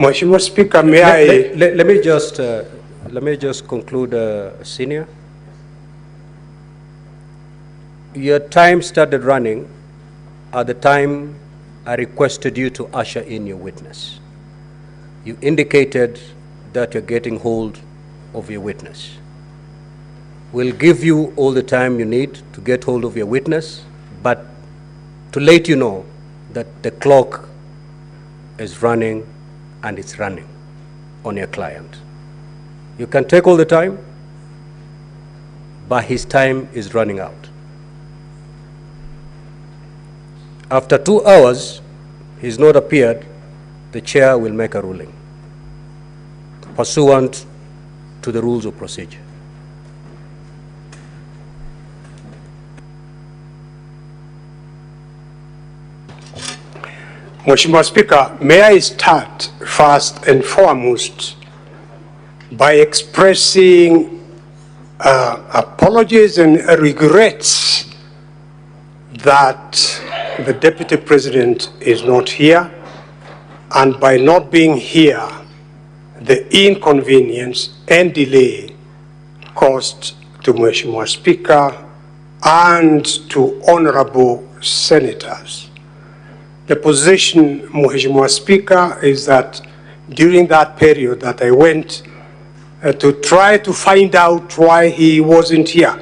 Mheshimiwa Speaker, may I... Let me just conclude, Senior. Your time started running at the time I requested you to usher in your witness. You indicated that you're getting hold of your witness. We'll give you all the time you need to get hold of your witness, but to let you know that the clock is running, and it's running on your client. You can take all the time, but his time is running out. After 2 hours, he's not appeared, the chair will make a ruling pursuant to the rules of procedure. Mheshimiwa Speaker, may I start first and foremost by expressing apologies and regrets that the Deputy President is not here, and by not being here, the inconvenience and delay caused to Mheshimiwa Speaker and to honorable senators. The position, Mheshimiwa Speaker, is that during that period that I went to try to find out why he wasn't here,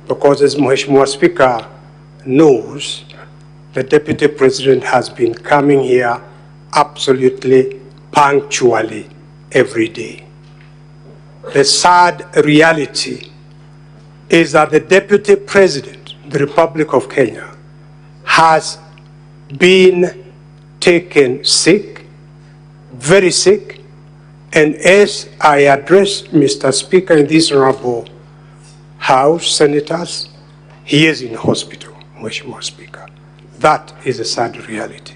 because as Mheshimiwa Speaker knows, the Deputy President has been coming here absolutely punctually every day. The sad reality is that the Deputy President, the Republic of Kenya, has been taken sick, very sick, and as I address Mr. Speaker in this honorable House, senators, he is in hospital, Mheshimiwa Speaker. That is a sad reality.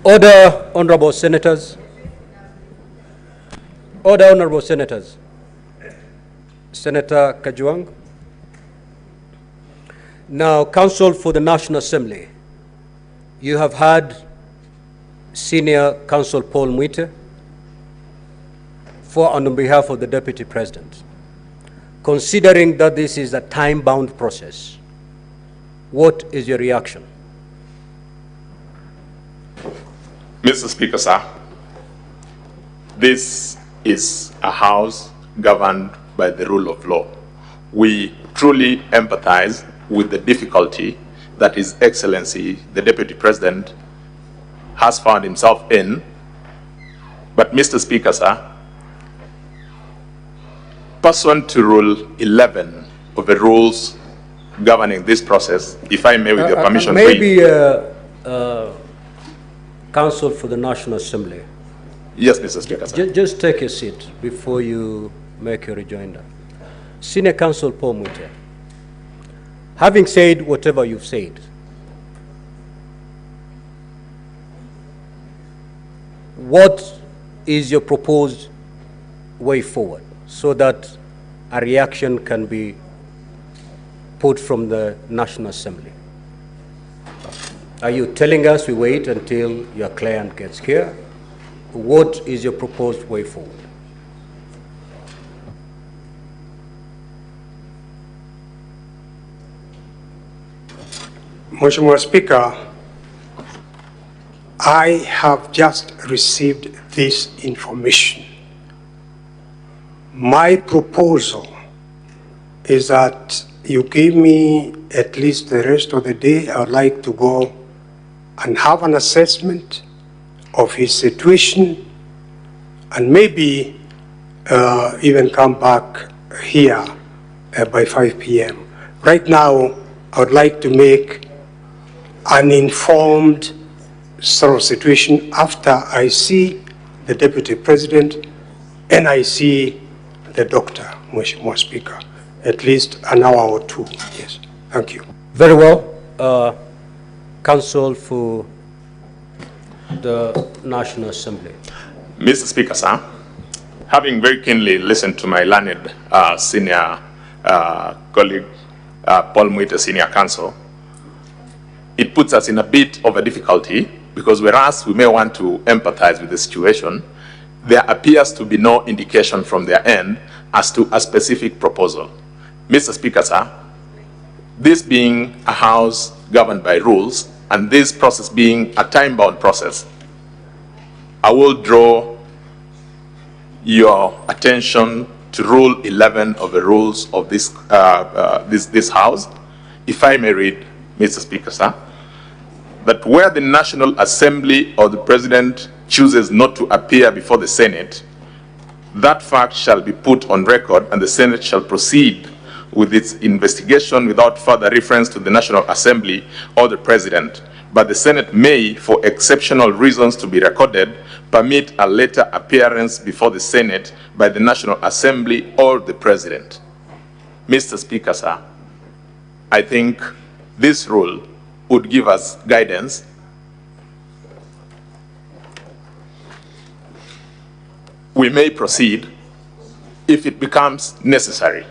Order, honorable senators. Order, honorable senators. Senator Kajwang. Now, Counsel for the National Assembly, you have had Senior Counsel Paul Mwite for and on behalf of the Deputy President. Considering that this is a time-bound process, what is your reaction? Mr. Speaker, sir, this is a house governed by the rule of law. We truly empathize with the difficulty that His Excellency, the Deputy President, has found himself in. But, Mr. Speaker, sir, pursuant to Rule 11 of the rules governing this process, if I may, with your permission, maybe Counsel for the National Assembly. Yes, Mr. Speaker, sir. Just take a seat before you make your rejoinder. Senior Counsel Paul Mwite, having said whatever you've said, what is your proposed way forward so that a reaction can be put from the National Assembly. Are you telling us we wait until your client gets here? What is your proposed way forward? Mheshimiwa Speaker, I have just received this information. My proposal is that you give me at least the rest of the day. I would like to go and have an assessment of his situation and maybe even come back here by 5 p.m. Right now, I would like to make an informed sort of situation after I see the Deputy President and I see the doctor, Mheshimiwa Speaker, at least an hour or two. Yes, thank you. Very well. Counsel for the National Assembly. Mr. Speaker, sir, having very keenly listened to my learned senior colleague, Paul Mwite, Senior Counsel, it puts us in a bit of a difficulty because whereas we may want to empathize with the situation, there appears to be no indication from their end as to a specific proposal. Mr. Speaker, sir, this being a house governed by rules and this process being a time-bound process, I will draw your attention to Rule 11 of the rules of this, this House. If I may read, Mr. Speaker, sir, that where the National Assembly or the President chooses not to appear before the Senate, that fact shall be put on record and the Senate shall proceed with its investigation without further reference to the National Assembly or the President. But the Senate may, for exceptional reasons to be recorded, permit a later appearance before the Senate by the National Assembly or the President. Mr. Speaker, sir, I think this rule would give us guidance we may proceed. If it becomes necessary,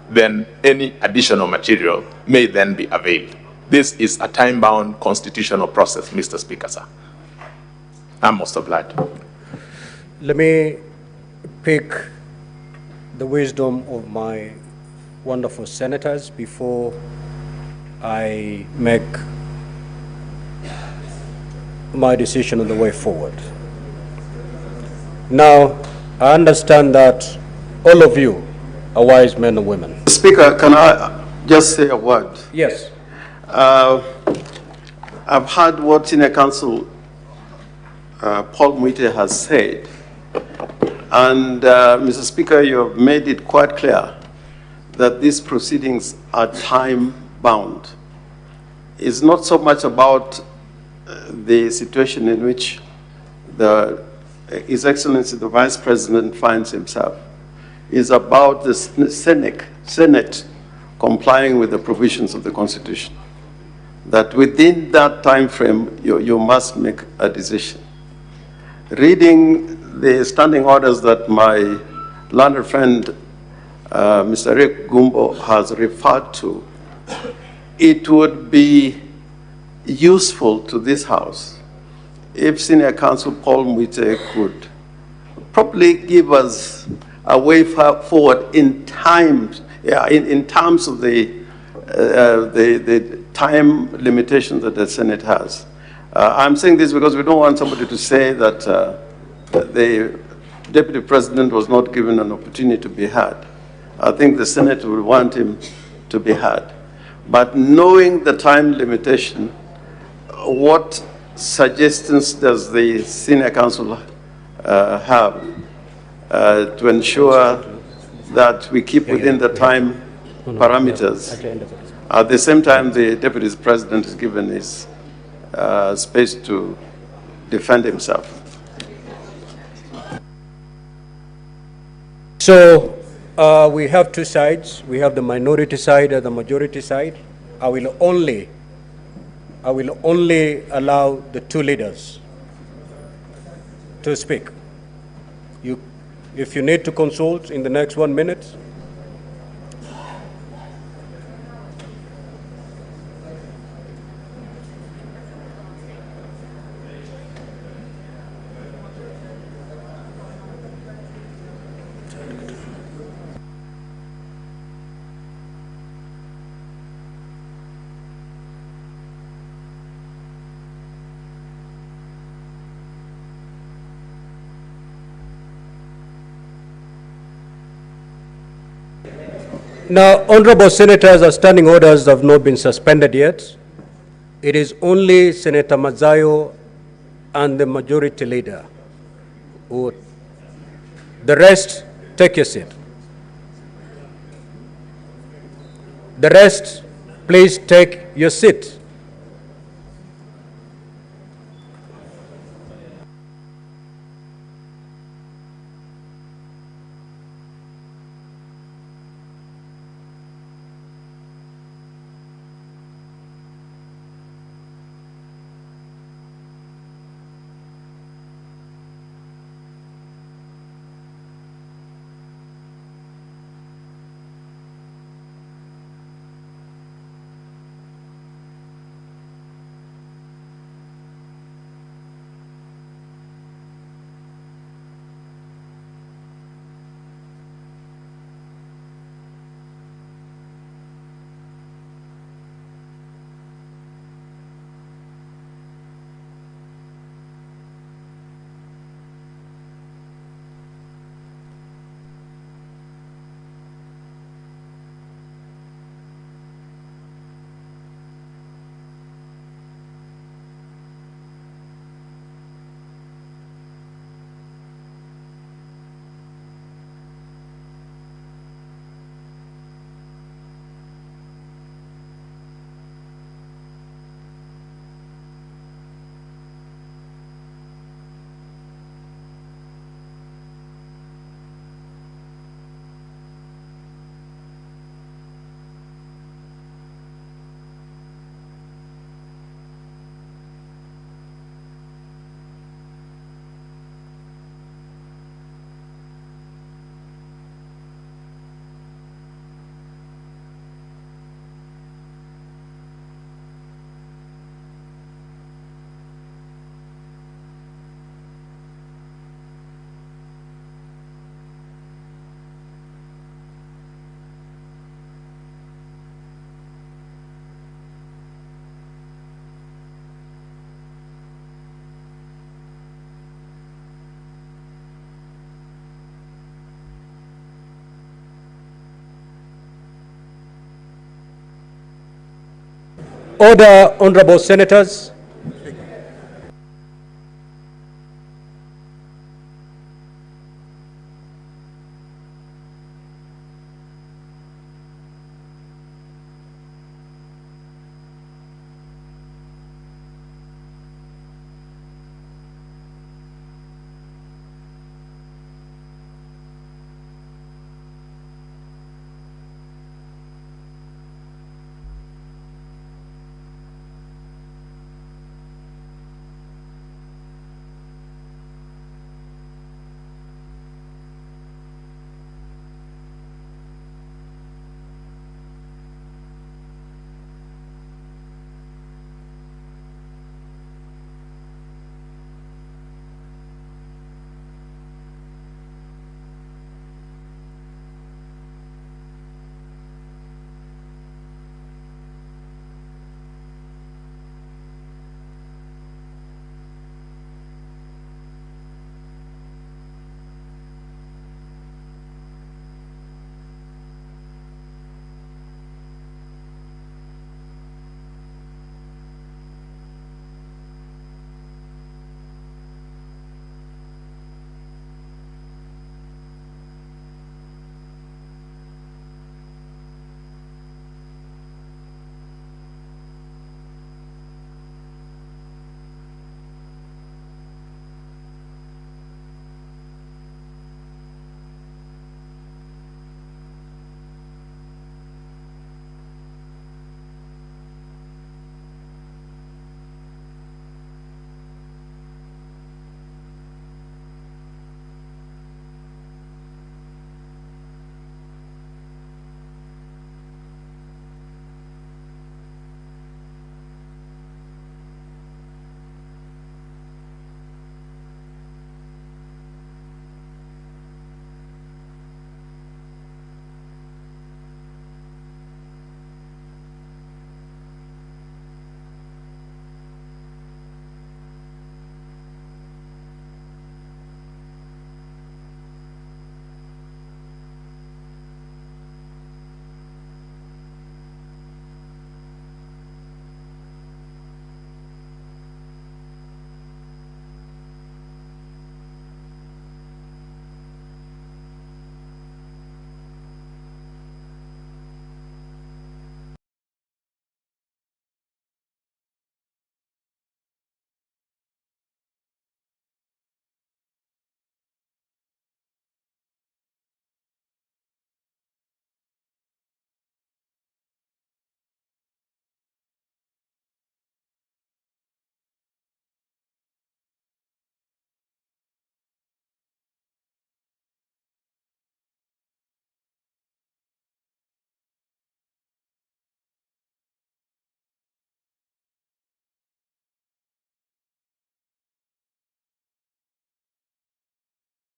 then any additional material may then be availed. This is a time-bound constitutional process, Mr. Speaker, sir. I'm most obliged. Let me pick the wisdom of my wonderful senators before I make my decision on the way forward. Now, I understand that all of you are wise men and women. Speaker, can I just say a word? Yes. I've heard what Senior Counsel Paul Mwite has said, and Mr. Speaker, you have made it quite clear that these proceedings are time-bound. It's not so much about the situation in which His Excellency the Vice President finds himself. It's about the Senate complying with the provisions of the Constitution. That within that time frame, you must make a decision. Reading the standing orders that my learned friend, Mr. Rick Gumbo, has referred to, it would be useful to this House if Senior Counsel Paul Mwite could probably give us a way forward in terms of the time limitation that the Senate has. I'm saying this because we don't want somebody to say that the Deputy President was not given an opportunity to be heard. I think the Senate will want him to be heard. But knowing the time limitation, what suggestions does the Senior Counsel have to ensure that we keep within the time parameters? At the same time, the Deputy President is given his space to defend himself. So we have two sides. We have the minority side and the majority side. I will only allow the two leaders to speak. If you need to consult in the next 1 minute. Now, honorable senators, our standing orders have not been suspended yet. It is only Senator Mazayo and the majority leader who, the rest, take your seat. The rest, please take your seat. Order, honorable senators.